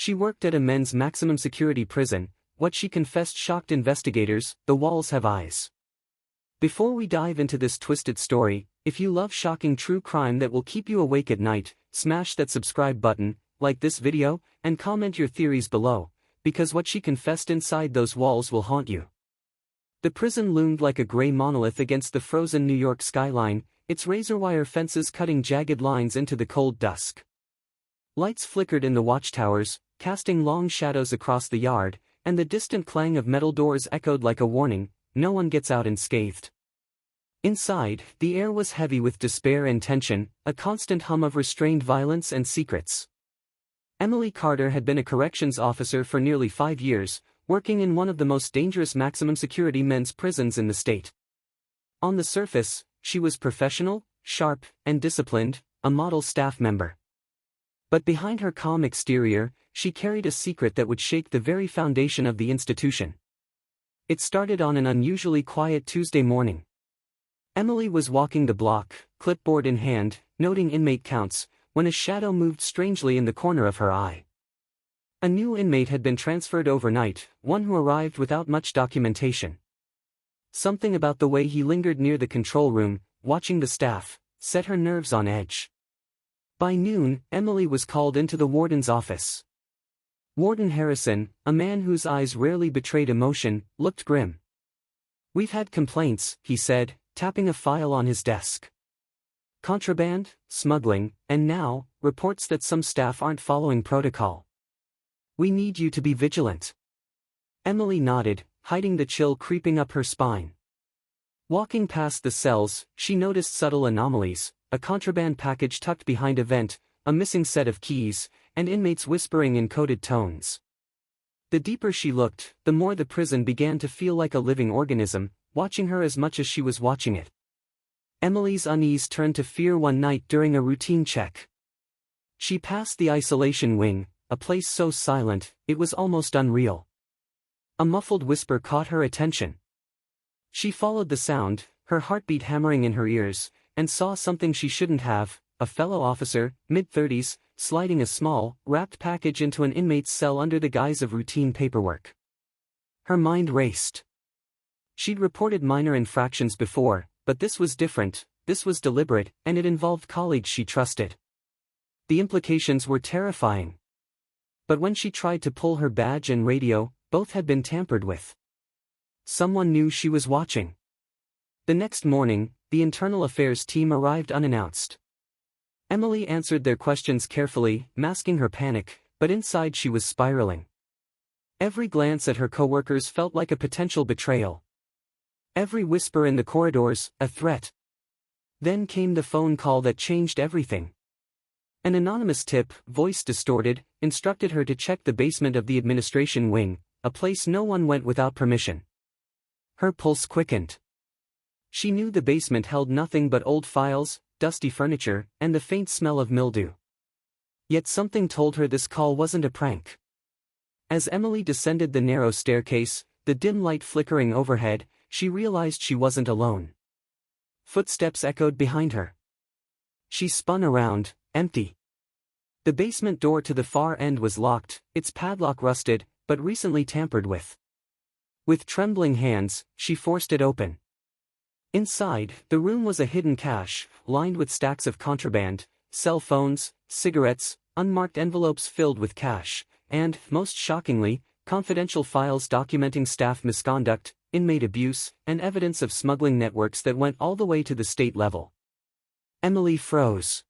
She worked at a men's maximum security prison. What she confessed shocked investigators: the walls have eyes. Before we dive into this twisted story, if you love shocking true crime that will keep you awake at night, smash that subscribe button, like this video, and comment your theories below, because what she confessed inside those walls will haunt you. The prison loomed like a gray monolith against the frozen New York skyline, its razor wire fences cutting jagged lines into the cold dusk. Lights flickered in the watchtowers, casting long shadows across the yard, and the distant clang of metal doors echoed like a warning: no one gets out unscathed. Inside, the air was heavy with despair and tension, a constant hum of restrained violence and secrets. Emily Carter had been a corrections officer for nearly 5 years, working in one of the most dangerous maximum security men's prisons in the state. On the surface, she was professional, sharp, and disciplined, a model staff member. But behind her calm exterior, she carried a secret that would shake the very foundation of the institution. It started on an unusually quiet Tuesday morning. Emily was walking the block, clipboard in hand, noting inmate counts, when a shadow moved strangely in the corner of her eye. A new inmate had been transferred overnight, one who arrived without much documentation. Something about the way he lingered near the control room, watching the staff, set her nerves on edge. By noon, Emily was called into the warden's office. Warden Harrison, a man whose eyes rarely betrayed emotion, looked grim. "We've had complaints," he said, tapping a file on his desk. "Contraband, smuggling, and now, reports that some staff aren't following protocol. We need you to be vigilant." Emily nodded, hiding the chill creeping up her spine. Walking past the cells, she noticed subtle anomalies: a contraband package tucked behind a vent, a missing set of keys, and inmates whispering in coded tones. The deeper she looked, the more the prison began to feel like a living organism, watching her as much as she was watching it. Emily's unease turned to fear one night during a routine check. She passed the isolation wing, a place so silent, it was almost unreal. A muffled whisper caught her attention. She followed the sound, her heartbeat hammering in her ears, and saw something she shouldn't have: a fellow officer, mid-30s, sliding a small, wrapped package into an inmate's cell under the guise of routine paperwork. Her mind raced. She'd reported minor infractions before, but this was different. This was deliberate, and it involved colleagues she trusted. The implications were terrifying. But when she tried to pull her badge and radio, both had been tampered with. Someone knew she was watching. The next morning, the internal affairs team arrived unannounced. Emily answered their questions carefully, masking her panic, but inside she was spiraling. Every glance at her coworkers felt like a potential betrayal. Every whisper in the corridors, a threat. Then came the phone call that changed everything. An anonymous tip, voice distorted, instructed her to check the basement of the administration wing, a place no one went without permission. Her pulse quickened. She knew the basement held nothing but old files, dusty furniture, and the faint smell of mildew. Yet something told her this call wasn't a prank. As Emily descended the narrow staircase, the dim light flickering overhead, she realized she wasn't alone. Footsteps echoed behind her. She spun around, empty. The basement door to the far end was locked, its padlock rusted, but recently tampered with. With trembling hands, she forced it open. Inside, the room was a hidden cache, lined with stacks of contraband, cell phones, cigarettes, unmarked envelopes filled with cash, and, most shockingly, confidential files documenting staff misconduct, inmate abuse, and evidence of smuggling networks that went all the way to the state level. Emily froze.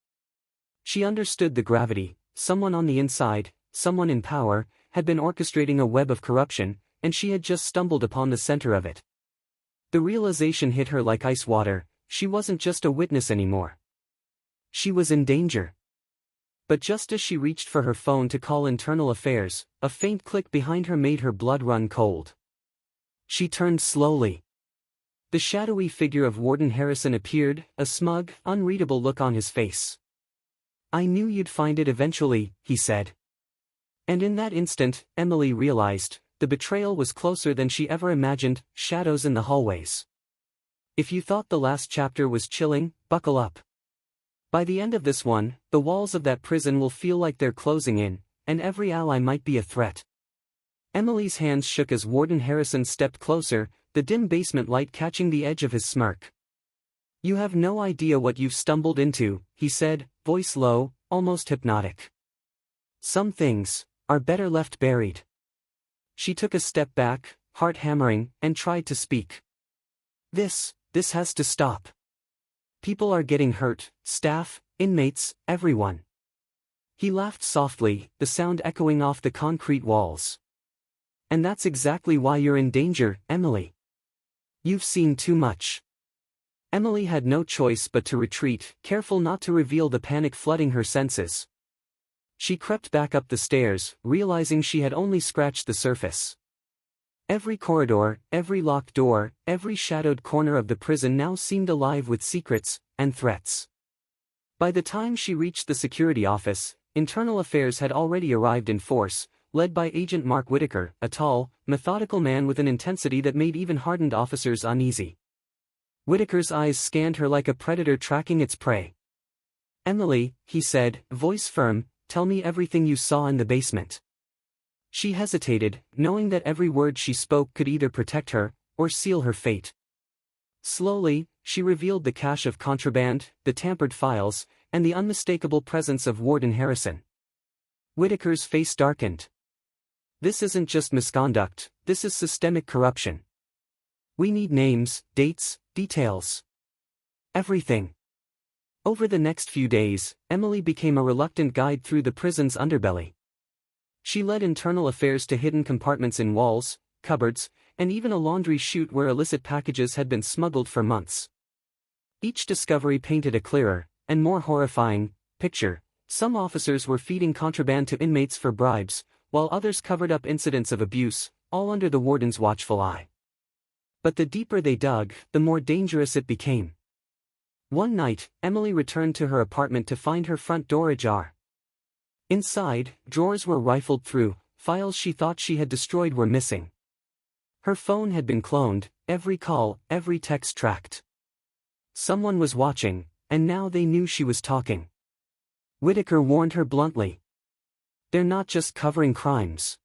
She understood the gravity: someone on the inside, someone in power, had been orchestrating a web of corruption, and she had just stumbled upon the center of it. The realization hit her like ice water: she wasn't just a witness anymore. She was in danger. But just as she reached for her phone to call internal affairs, a faint click behind her made her blood run cold. She turned slowly. The shadowy figure of Warden Harrison appeared, a smug, unreadable look on his face. "I knew you'd find it eventually," he said. And in that instant, Emily realized, the betrayal was closer than she ever imagined: shadows in the hallways. If you thought the last chapter was chilling, buckle up. By the end of this one, the walls of that prison will feel like they're closing in, and every ally might be a threat. Emily's hands shook as Warden Harrison stepped closer, the dim basement light catching the edge of his smirk. "You have no idea what you've stumbled into," he said, voice low, almost hypnotic. "Some things are better left buried." She took a step back, heart hammering, and tried to speak. This has to stop. People are getting hurt, staff, inmates, everyone." He laughed softly, the sound echoing off the concrete walls. "And that's exactly why you're in danger, Emily. You've seen too much." Emily had no choice but to retreat, careful not to reveal the panic flooding her senses. She crept back up the stairs, realizing she had only scratched the surface. Every corridor, every locked door, every shadowed corner of the prison now seemed alive with secrets and threats. By the time she reached the security office, Internal Affairs had already arrived in force, led by Agent Mark Whitaker, a tall, methodical man with an intensity that made even hardened officers uneasy. Whitaker's eyes scanned her like a predator tracking its prey. "Emily," he said, voice firm, "tell me everything you saw in the basement." She hesitated, knowing that every word she spoke could either protect her or seal her fate. Slowly, she revealed the cache of contraband, the tampered files, and the unmistakable presence of Warden Harrison. Whitaker's face darkened. "This isn't just misconduct, this is systemic corruption. We need names, dates, details. Everything." Over the next few days, Emily became a reluctant guide through the prison's underbelly. She led Internal Affairs to hidden compartments in walls, cupboards, and even a laundry chute where illicit packages had been smuggled for months. Each discovery painted a clearer, and more horrifying, picture. Some officers were feeding contraband to inmates for bribes, while others covered up incidents of abuse, all under the warden's watchful eye. But the deeper they dug, the more dangerous it became. One night, Emily returned to her apartment to find her front door ajar. Inside, drawers were rifled through, files she thought she had destroyed were missing. Her phone had been cloned, every call, every text tracked. Someone was watching, and now they knew she was talking. Whitaker warned her bluntly. "They're not just covering crimes.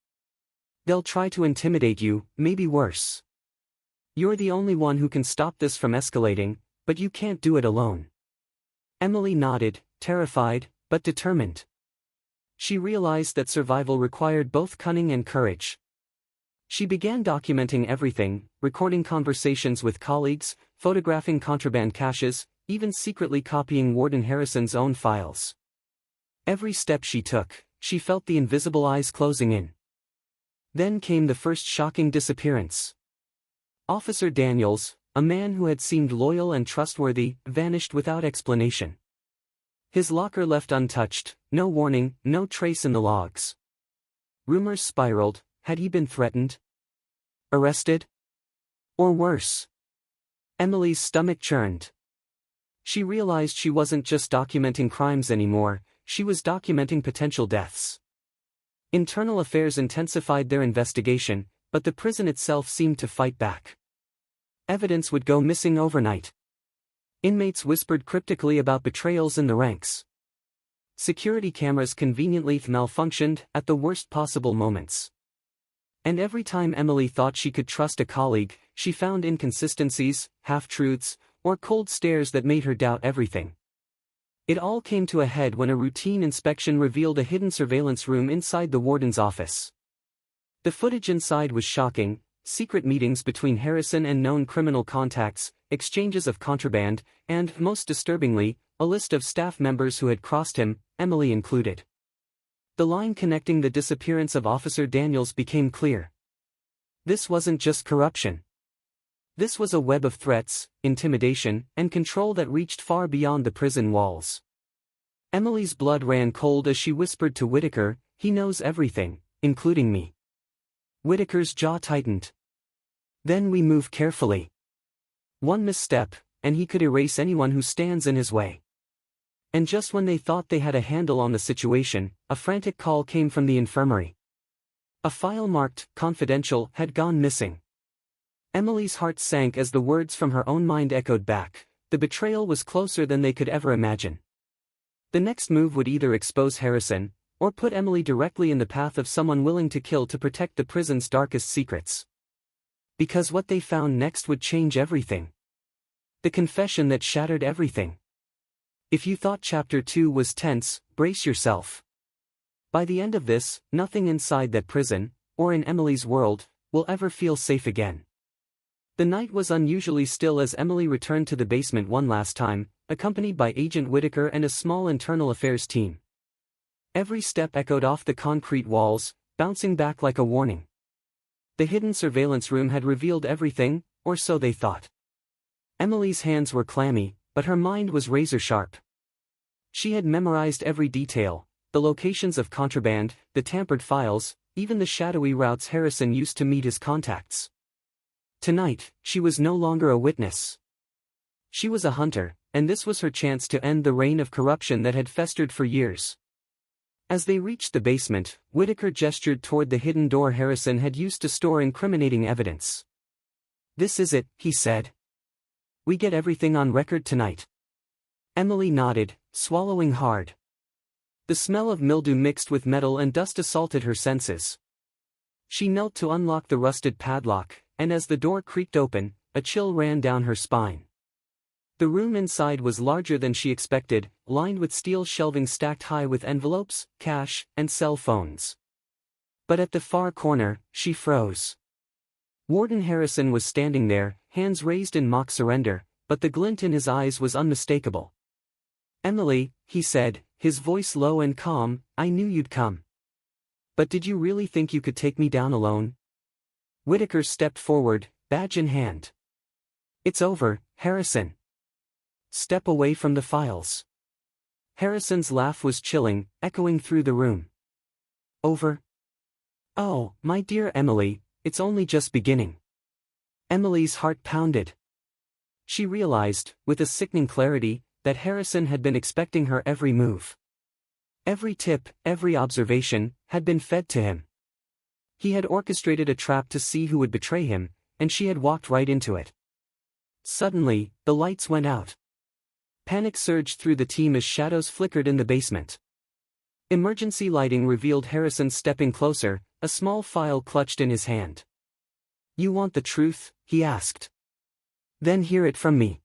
They'll try to intimidate you, maybe worse. You're the only one who can stop this from escalating, but you can't do it alone." Emily nodded, terrified, but determined. She realized that survival required both cunning and courage. She began documenting everything, recording conversations with colleagues, photographing contraband caches, even secretly copying Warden Harrison's own files. Every step she took, she felt the invisible eyes closing in. Then came the first shocking disappearance. Officer Daniels, a man who had seemed loyal and trustworthy, vanished without explanation. His locker left untouched, no warning, no trace in the logs. Rumors spiraled. Had he been threatened? Arrested? Or worse? Emily's stomach churned. She realized she wasn't just documenting crimes anymore, she was documenting potential deaths. Internal Affairs intensified their investigation, but the prison itself seemed to fight back. Evidence would go missing overnight. Inmates whispered cryptically about betrayals in the ranks. Security cameras conveniently malfunctioned at the worst possible moments. And every time Emily thought she could trust a colleague, she found inconsistencies, half-truths, or cold stares that made her doubt everything. It all came to a head when a routine inspection revealed a hidden surveillance room inside the warden's office. The footage inside was shocking: secret meetings between Harrison and known criminal contacts, exchanges of contraband, and, most disturbingly, a list of staff members who had crossed him, Emily included. The line connecting the disappearance of Officer Daniels became clear. This wasn't just corruption. This was a web of threats, intimidation, and control that reached far beyond the prison walls. Emily's blood ran cold as she whispered to Whitaker, "He knows everything, including me." Whitaker's jaw tightened. "Then we move carefully. One misstep, and he could erase anyone who stands in his way." And just when they thought they had a handle on the situation, a frantic call came from the infirmary. A file marked "confidential" had gone missing. Emily's heart sank as the words from her own mind echoed back. The betrayal was closer than they could ever imagine. The next move would either expose Harrison, or put Emily directly in the path of someone willing to kill to protect the prison's darkest secrets. Because what they found next would change everything. The confession that shattered everything. If you thought Chapter 2 was tense, brace yourself. By the end of this, nothing inside that prison, or in Emily's world, will ever feel safe again. The night was unusually still as Emily returned to the basement one last time, accompanied by Agent Whitaker and a small internal affairs team. Every step echoed off the concrete walls, bouncing back like a warning. The hidden surveillance room had revealed everything, or so they thought. Emily's hands were clammy, but her mind was razor-sharp. She had memorized every detail, the locations of contraband, the tampered files, even the shadowy routes Harrison used to meet his contacts. Tonight, she was no longer a witness. She was a hunter, and this was her chance to end the reign of corruption that had festered for years. As they reached the basement, Whitaker gestured toward the hidden door Harrison had used to store incriminating evidence. "This is it," he said. "We get everything on record tonight." Emily nodded, swallowing hard. The smell of mildew mixed with metal and dust assaulted her senses. She knelt to unlock the rusted padlock, and as the door creaked open, a chill ran down her spine. The room inside was larger than she expected, lined with steel shelving stacked high with envelopes, cash, and cell phones. But at the far corner, she froze. Warden Harrison was standing there, hands raised in mock surrender, but the glint in his eyes was unmistakable. "Emily," he said, his voice low and calm, "I knew you'd come. But did you really think you could take me down alone?" Whitaker stepped forward, badge in hand. "It's over, Harrison. Step away from the files." Harrison's laugh was chilling, echoing through the room. "Over? Oh, my dear Emily, it's only just beginning." Emily's heart pounded. She realized, with a sickening clarity, that Harrison had been expecting her every move. Every tip, every observation, had been fed to him. He had orchestrated a trap to see who would betray him, and she had walked right into it. Suddenly, the lights went out. Panic surged through the team as shadows flickered in the basement. Emergency lighting revealed Harrison stepping closer, a small file clutched in his hand. "You want the truth?" he asked. "Then hear it from me."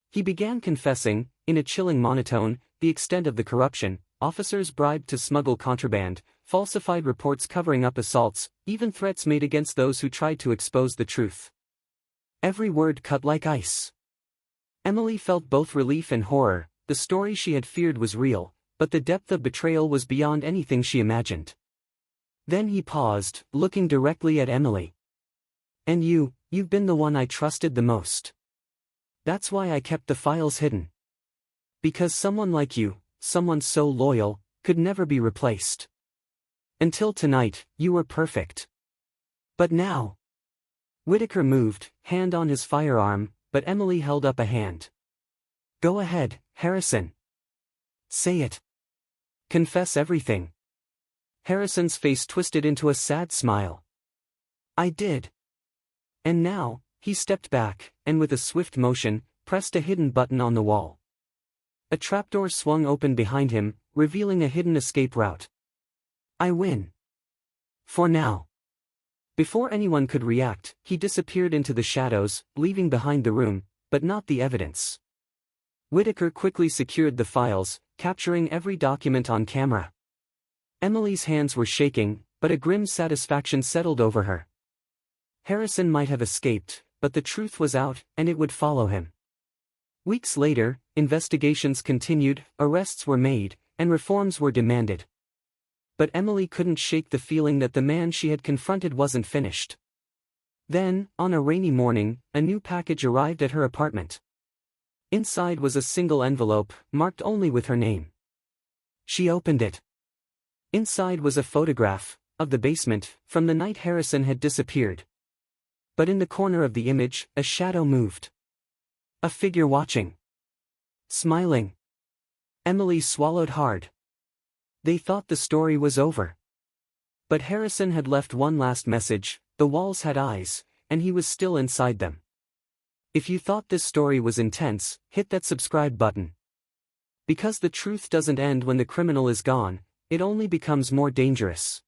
He began confessing, in a chilling monotone, the extent of the corruption: officers bribed to smuggle contraband, falsified reports covering up assaults, even threats made against those who tried to expose the truth. Every word cut like ice. Emily felt both relief and horror. The story she had feared was real, but the depth of betrayal was beyond anything she imagined. Then he paused, looking directly at Emily. "And you've been the one I trusted the most. That's why I kept the files hidden. Because someone like you, someone so loyal, could never be replaced. Until tonight, you were perfect. But now..." Whitaker moved, hand on his firearm, but Emily held up a hand. "Go ahead, Harrison. Say it. Confess everything." Harrison's face twisted into a sad smile. "I did." And now, he stepped back, and with a swift motion, pressed a hidden button on the wall. A trapdoor swung open behind him, revealing a hidden escape route. "I win. For now." Before anyone could react, he disappeared into the shadows, leaving behind the room, but not the evidence. Whitaker quickly secured the files, capturing every document on camera. Emily's hands were shaking, but a grim satisfaction settled over her. Harrison might have escaped, but the truth was out, and it would follow him. Weeks later, investigations continued, arrests were made, and reforms were demanded. But Emily couldn't shake the feeling that the man she had confronted wasn't finished. Then, on a rainy morning, a new package arrived at her apartment. Inside was a single envelope, marked only with her name. She opened it. Inside was a photograph of the basement from the night Harrison had disappeared. But in the corner of the image, a shadow moved. A figure watching. Smiling. Emily swallowed hard. They thought the story was over. But Harrison had left one last message: the walls had eyes, and he was still inside them. If you thought this story was intense, hit that subscribe button. Because the truth doesn't end when the criminal is gone, it only becomes more dangerous.